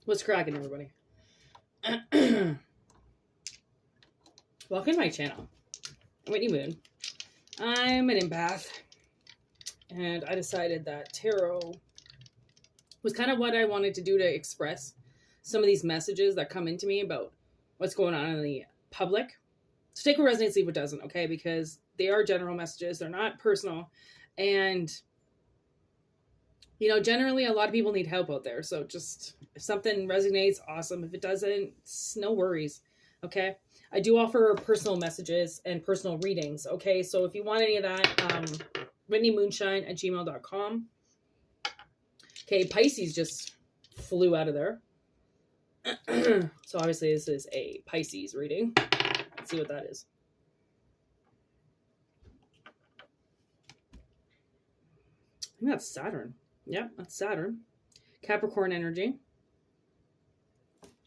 What's cracking, everybody? Welcome to my channel. I'm Whitney Moon. I'm an empath, and I decided that tarot was kind of what I wanted to do to express some of these messages that come into me about what's going on in the public. So take what resonates, leave what doesn't, okay? Because they are general messages. They're not personal. And generally a lot of people need help out there. So just if something resonates, awesome. If it doesn't, no worries. Okay. I do offer personal messages and personal readings. Okay. So if you want any of that, WhitneyMoonshine@gmail.com. Okay. Pisces just flew out of there. So obviously this is a Pisces reading. Let's see what that is. I think that's Saturn. Yep, that's Saturn. Capricorn energy.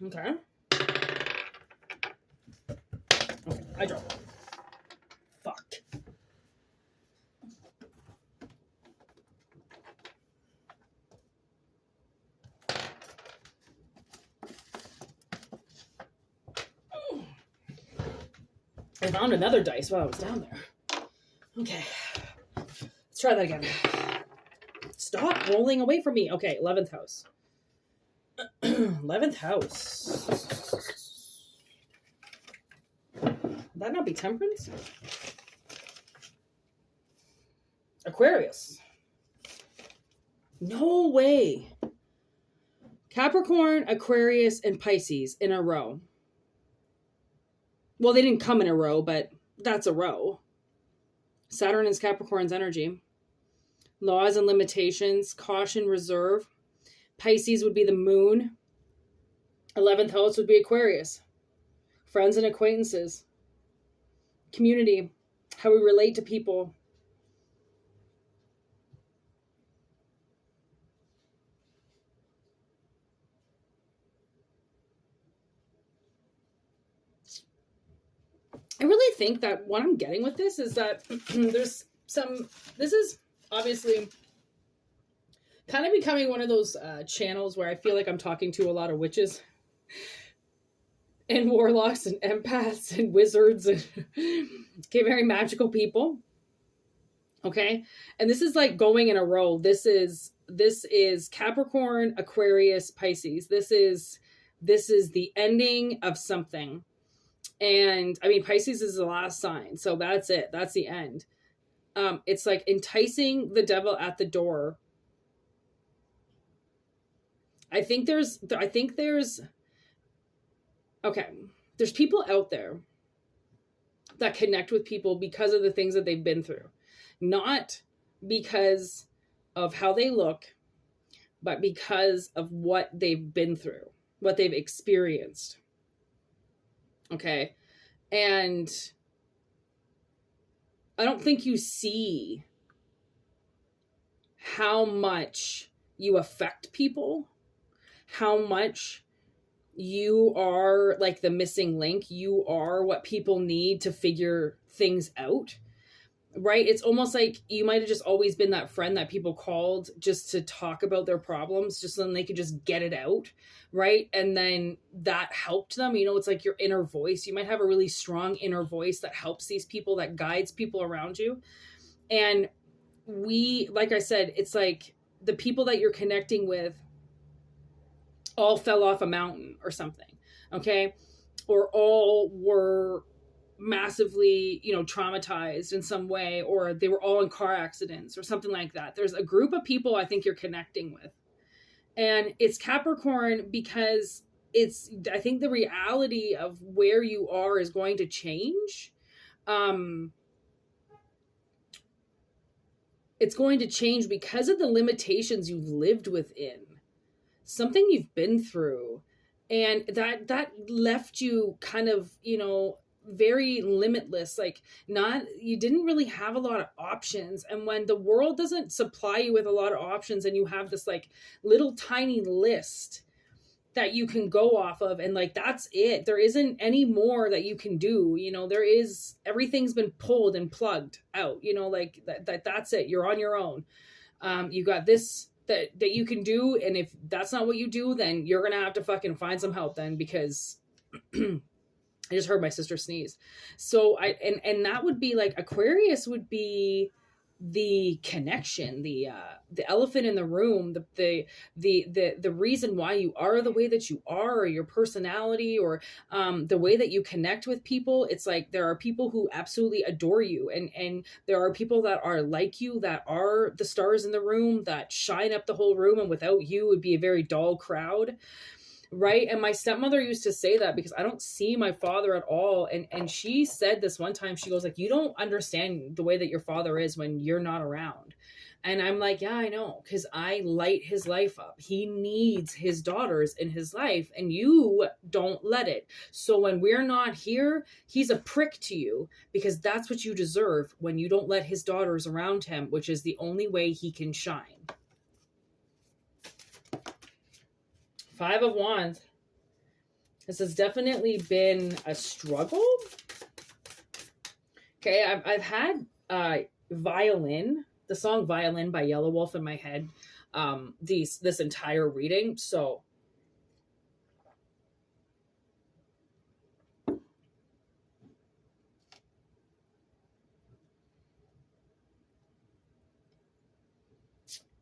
Okay. I dropped it. Fuck. I found another dice while I was down there. Okay. Let's try that again. Stop rolling away from me. Okay, 11th house. 11th house. Would that not be Temperance? Aquarius. No way. Capricorn, Aquarius, and Pisces in a row. Well, they didn't come in a row, but that's a row. Saturn is Capricorn's energy. Laws and limitations, caution, reserve. Pisces would be the moon. 11th house would be Aquarius. Friends and acquaintances. Community. How we relate to people. I really think that what I'm getting with this is that this is obviously kind of becoming one of those channels where I feel like I'm talking to a lot of witches and warlocks and empaths and wizards and okay, very magical people. Okay. And this is like going in a row. This is Capricorn, Aquarius, Pisces. This is the ending of something. And I mean, Pisces is the last sign. So that's it. That's the end. It's like enticing the devil at the door. I think there's people out there that connect with people because of the things that they've been through, not because of how they look, but because of what they've been through, what they've experienced. Okay. And I don't think you see how much you affect people, how much you are like the missing link. You are what people need to figure things out, right? It's almost like you might have just always been that friend that people called just to talk about their problems, just so then they could just get it out, right? And then that helped them. It's like your inner voice. You might have a really strong inner voice that helps these people, that guides people around you. And like I said, it's like the people that you're connecting with all fell off a mountain or something, okay? Or all were massively, traumatized in some way, or they were all in car accidents or something like that. There's a group of people I think you're connecting with. And it's Capricorn because I think the reality of where you are is going to change. It's going to change because of the limitations you've lived within. Something you've been through, and that left you kind of, very limitless, like you didn't really have a lot of options. And when the world doesn't supply you with a lot of options and you have this like little tiny list that you can go off of, and like, that's it. There isn't any more that you can do. Everything's been pulled and plugged out, like that's it. You're on your own. You got this that you can do. And if that's not what you do, then you're gonna have to fucking find some help then, because I just heard my sister sneeze. So and that would be like, Aquarius would be the connection, the elephant in the room, the reason why you are the way that you are, or your personality, or the way that you connect with people. It's like there are people who absolutely adore you, and there are people that are like you, that are the stars in the room, that shine up the whole room, and without you it would be a very dull crowd. Right. And my stepmother used to say that, because I don't see my father at all. And she said this one time, she goes like, you don't understand the way that your father is when you're not around. And I'm like, yeah, I know, because I light his life up. He needs his daughters in his life, and you don't let it. So when we're not here, he's a prick to you, because that's what you deserve when you don't let his daughters around him, which is the only way he can shine. 5 of Wands. This has definitely been a struggle. Okay, I've had Violin, the song Violin by Yellow Wolf in my head this entire reading. So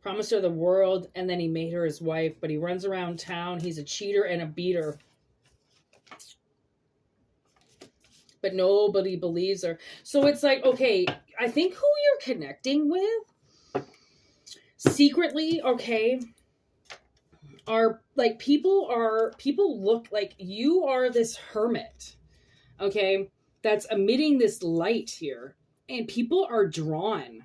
promised her the world, and then he made her his wife, but he runs around town. He's a cheater and a beater. But nobody believes her. So it's like, okay, I think who you're connecting with secretly, okay, are like people look like you are this hermit, okay, that's emitting this light here, and people are drawn.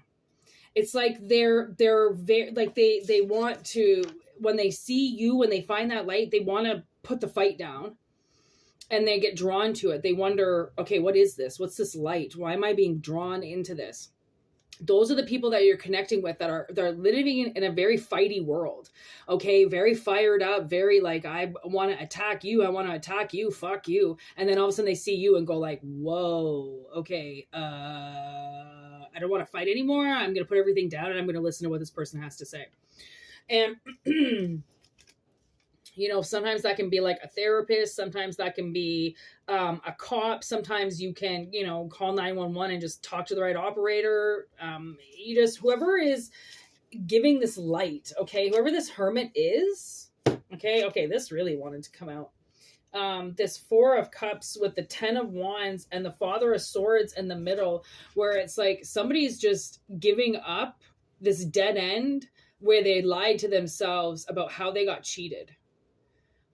It's like they're very, like they want to, when they see you, when they find that light, they want to put the fight down, and they get drawn to it. They wonder, okay, what is this? What's this light? Why am I being drawn into this? Those are the people that you're connecting with, that are living in a very fighty world. Okay, very fired up, very like, I want to attack you, fuck you. And then all of a sudden they see you and go like, whoa, okay, I don't want to fight anymore. I'm going to put everything down, and I'm going to listen to what this person has to say. And, you know, sometimes that can be like a therapist. Sometimes that can be a cop. Sometimes you can, you know, call 911 and just talk to the right operator. You just, whoever is giving this light, okay, whoever this hermit is, okay, this really wanted to come out. This 4 of Cups with the 10 of Wands and the Father of Swords in the middle, where it's like somebody's just giving up this dead end where they lied to themselves about how they got cheated.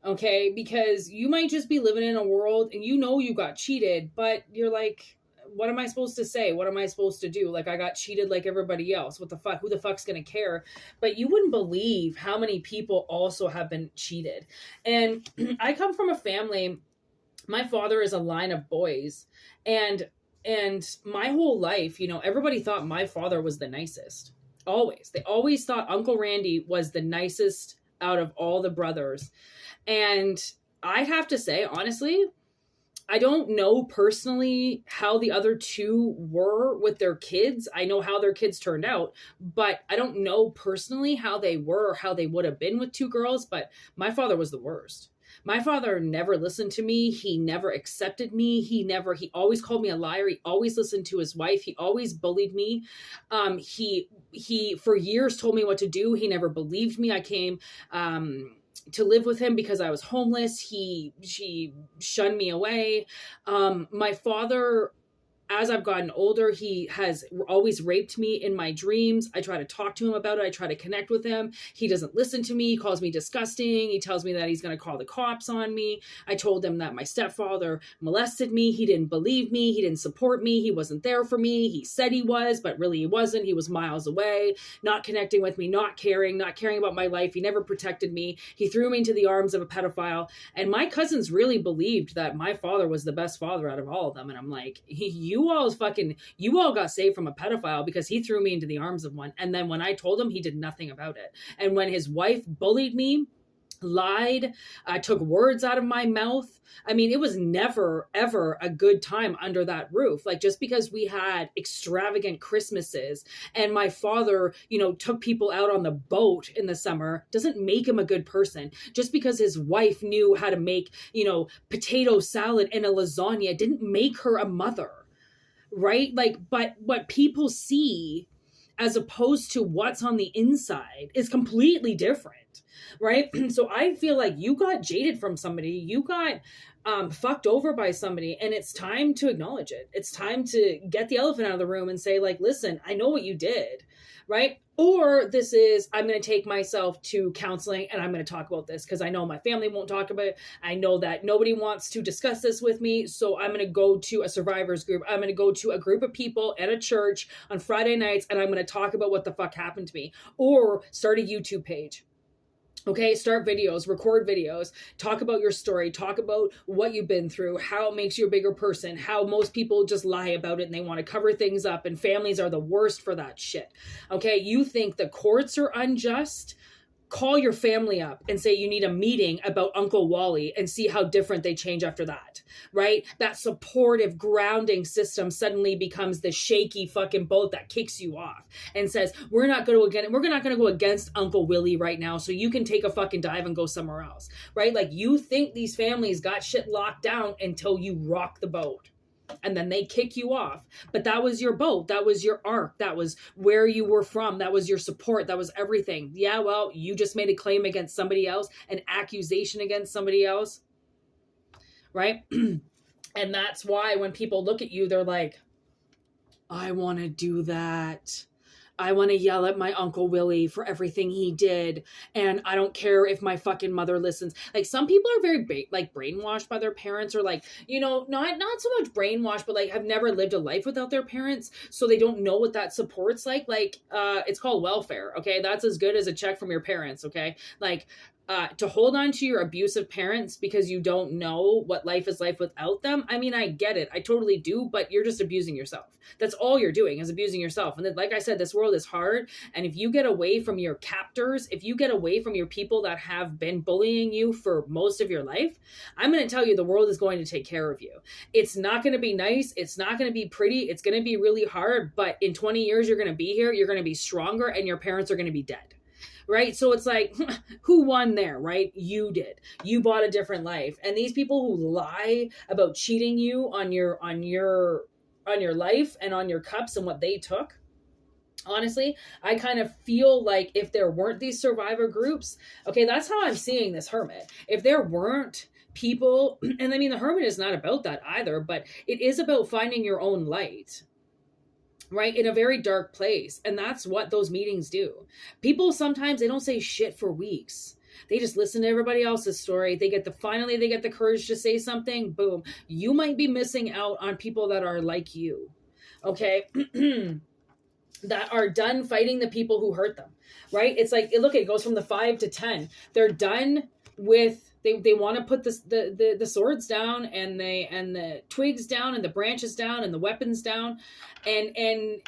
Okay, because you might just be living in a world and you know you got cheated, but you're like, what am I supposed to say? What am I supposed to do? Like, I got cheated like everybody else. What the fuck? Who the fuck's gonna care? But you wouldn't believe how many people also have been cheated. And I come from a family, my father is a line of boys, and my whole life, you know, everybody thought my father was the nicest. Always. They always thought Uncle Randy was the nicest out of all the brothers. And I'd have to say, honestly, I don't know personally how the other two were with their kids. I know how their kids turned out, but I don't know personally how they were or how they would have been with 2 girls. But my father was the worst. My father never listened to me. He never accepted me. He always called me a liar. He always listened to his wife. He always bullied me. He for years told me what to do. He never believed me. I came, to live with him because I was homeless. She shunned me away. My father, as I've gotten older, he has always raped me in my dreams. I try to talk to him about it. I try to connect with him. He doesn't listen to me. He calls me disgusting. He tells me that he's going to call the cops on me. I told him that my stepfather molested me. He didn't believe me. He didn't support me. He wasn't there for me. He said he was, but really he wasn't. He was miles away, not connecting with me, not caring about my life. He never protected me. He threw me into the arms of a pedophile. And my cousins really believed that my father was the best father out of all of them. And I'm like, you all got saved from a pedophile because he threw me into the arms of one. And then when I told him, he did nothing about it. And when his wife bullied me, lied, took words out of my mouth. I mean, it was never, ever a good time under that roof. Like, just because we had extravagant Christmases and my father, took people out on the boat in the summer doesn't make him a good person. Just because his wife knew how to make, potato salad and a lasagna didn't make her a mother, right? Like, but what people see as opposed to what's on the inside is completely different. Right. So I feel like you got jaded from somebody, you got fucked over by somebody, and it's time to acknowledge it. It's time to get the elephant out of the room and say, like, listen, I know what you did. Right. Or this is, I'm going to take myself to counseling and I'm going to talk about this because I know my family won't talk about it. I know that nobody wants to discuss this with me. So I'm going to go to a survivors group. I'm going to go to a group of people at a church on Friday nights and I'm going to talk about what the fuck happened to me. Or start a YouTube page. Okay, start videos, record videos, talk about your story, talk about what you've been through, how it makes you a bigger person, how most people just lie about it and they want to cover things up, and families are the worst for that shit. Okay, you think the courts are unjust? Call your family up and say you need a meeting about Uncle Wally and see how different they change after that, right? That supportive grounding system suddenly becomes the shaky fucking boat that kicks you off and says, we're not going to go against Uncle Willie right now, so you can take a fucking dive and go somewhere else, right? Like, you think these families got shit locked down until you rock the boat. And then they kick you off. But that was your boat. That was your arc. That was where you were from. That was your support. That was everything. Yeah, well, you just made a claim against somebody else, an accusation against somebody else. Right? And that's why when people look at you, they're like, I want to do that. I want to yell at my Uncle Willie for everything he did. And I don't care if my fucking mother listens. Like, some people are very brainwashed by their parents, or like, not so much brainwashed, but like have never lived a life without their parents. So they don't know what that support's like. Like, it's called welfare. Okay. That's as good as a check from your parents. Okay. Like, to hold on to your abusive parents because you don't know what life is like without them. I mean, I get it. I totally do, but you're just abusing yourself. That's all you're doing, is abusing yourself. And then, like I said, this world is hard. And if you get away from your captors, if you get away from your people that have been bullying you for most of your life, I'm going to tell you, the world is going to take care of you. It's not going to be nice. It's not going to be pretty. It's going to be really hard. But in 20 years, you're going to be here. You're going to be stronger, and your parents are going to be dead. Right? So it's like, who won there, right? You did. You bought a different life. And these people who lie about cheating you on your life and on your cups and what they took, honestly, I kind of feel like if there weren't these survivor groups, okay, that's how I'm seeing this hermit. If there weren't people, and I mean, the hermit is not about that either, but it is about finding your own light. Right? In a very dark place. And that's what those meetings do. People sometimes, they don't say shit for weeks. They just listen to everybody else's story. Finally they get the courage to say something. Boom. You might be missing out on people that are like you. Okay? That are done fighting the people who hurt them. Right? It's like, look, it goes from the 5 to 10. They're done with, they want to put the swords down and the twigs down and the branches down and the weapons down and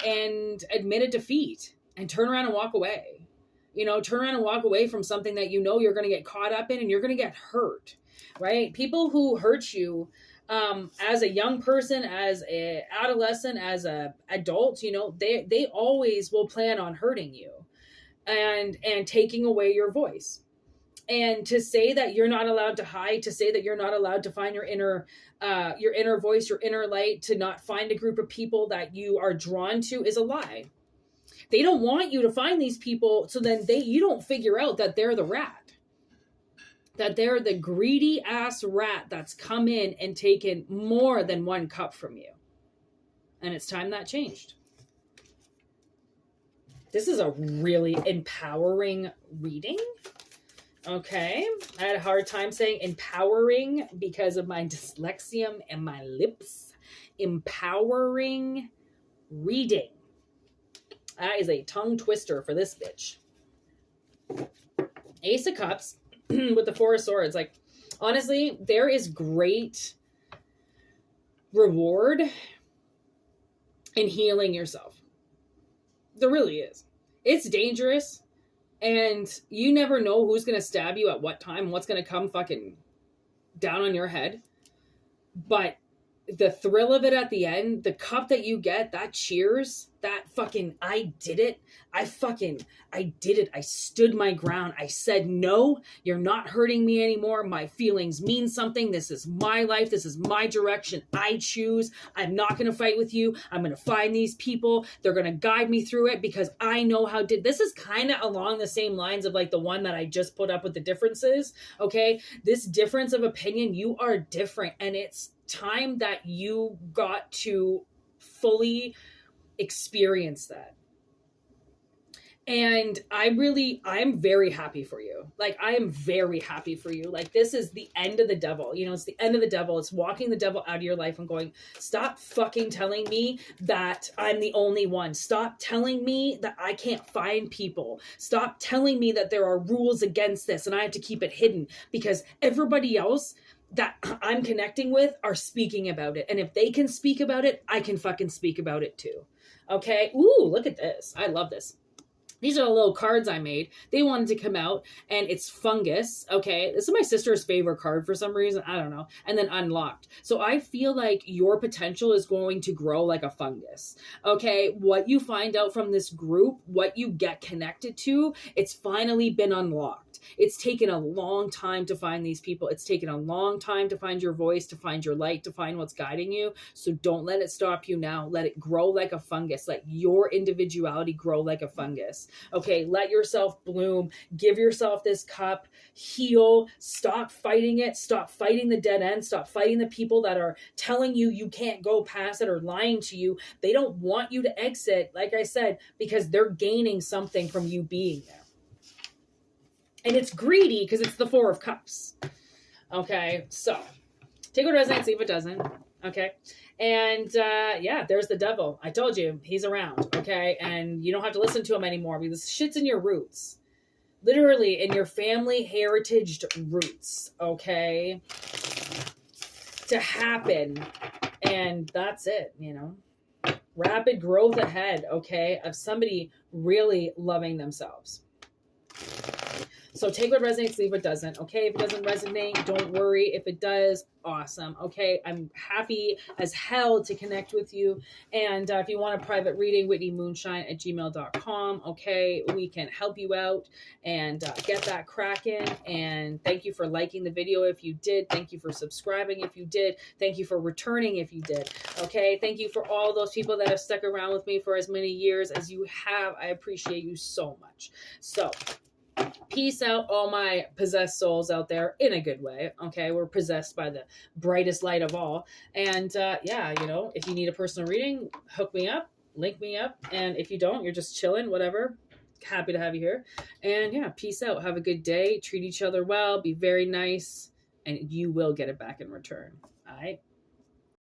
admit a defeat and turn around and walk away. Turn around and walk away from something that you're going to get caught up in, and you're going to get hurt. Right? People who hurt you as a young person, as an adolescent, as a adult, they always will plan on hurting you and taking away your voice. And to say that you're not allowed to hide, to say that you're not allowed to find your inner voice, your inner light, to not find a group of people that you are drawn to, is a lie. They don't want you to find these people, so then you don't figure out that they're the rat. That they're the greedy ass rat that's come in and taken more than one cup from you. And it's time that changed. This is a really empowering reading. Okay, I had a hard time saying empowering because of my dyslexia and my lips. Empowering reading. That is a tongue twister for this bitch. Ace of Cups with the Four of Swords. Like, honestly, there is great reward in healing yourself. There really is. It's dangerous. And you never know who's going to stab you at what time, what's going to come fucking down on your head. But the thrill of it at the end, the cup that you get, that cheers, that fucking, I did it. I did it. I stood my ground. I said, no, you're not hurting me anymore. My feelings mean something. This is my life. This is my direction. I choose. I'm not going to fight with you. I'm going to find these people. They're going to guide me through it because I know how to. This is kind of along the same lines of like the one that I just put up with the differences. Okay. This difference of opinion, you are different, and it's time that you got to fully experience that. And I'm very happy for you. Like, I am very happy for you. Like, this is the end of the devil. You know, it's the end of the devil. It's walking the devil out of your life and going, stop fucking telling me that I'm the only one. Stop telling me that I can't find people. Stop telling me that there are rules against this and I have to keep it hidden, because everybody else that I'm connecting with are speaking about it. And if they can speak about it, I can fucking speak about it too. Okay. Ooh, look at this. I love this. These are the little cards I made. They wanted to come out, and it's fungus. Okay. This is my sister's favorite card for some reason. I don't know. And then unlocked. So I feel like your potential is going to grow like a fungus. Okay. What you find out from this group, what you get connected to, it's finally been unlocked. It's taken a long time to find these people. It's taken a long time to find your voice, to find your light, to find what's guiding you. So don't let it stop you now. Let it grow like a fungus. Let your individuality grow like a fungus. Okay, let yourself bloom. Give yourself this cup. Heal. Stop fighting it. Stop fighting the dead end. Stop fighting the people that are telling you you can't go past it or lying to you. They don't want you to exit, like I said, because they're gaining something from you being there. And it's greedy because it's the Four of Cups. Okay, so take what resonates, leave what doesn't. Okay, and yeah, there's the devil. I told you, he's around. Okay, and you don't have to listen to him anymore because shit's in your roots. Literally in your family heritage roots. Okay, to happen. And that's it, you know. Rapid growth ahead, okay, of somebody really loving themselves. So take what resonates, leave what doesn't. Okay, if it doesn't resonate, don't worry. If it does, awesome. Okay, I'm happy as hell to connect with you. And if you want a private reading, whitneymoonshine@gmail.com. Okay, we can help you out and get that cracking. And thank you for liking the video if you did. Thank you for subscribing if you did. Thank you for returning if you did. Okay, thank you for all those people that have stuck around with me for as many years as you have. I appreciate you so much. So peace out, all my possessed souls out there, in a good way. Okay, we're possessed by the brightest light of all. And yeah, you know, if you need a personal reading, hook me up, link me up. And if you don't, you're just chilling, whatever. Happy to have you here. And yeah, peace out. Have a good day. Treat each other well. Be very nice. And you will get it back in return. All right.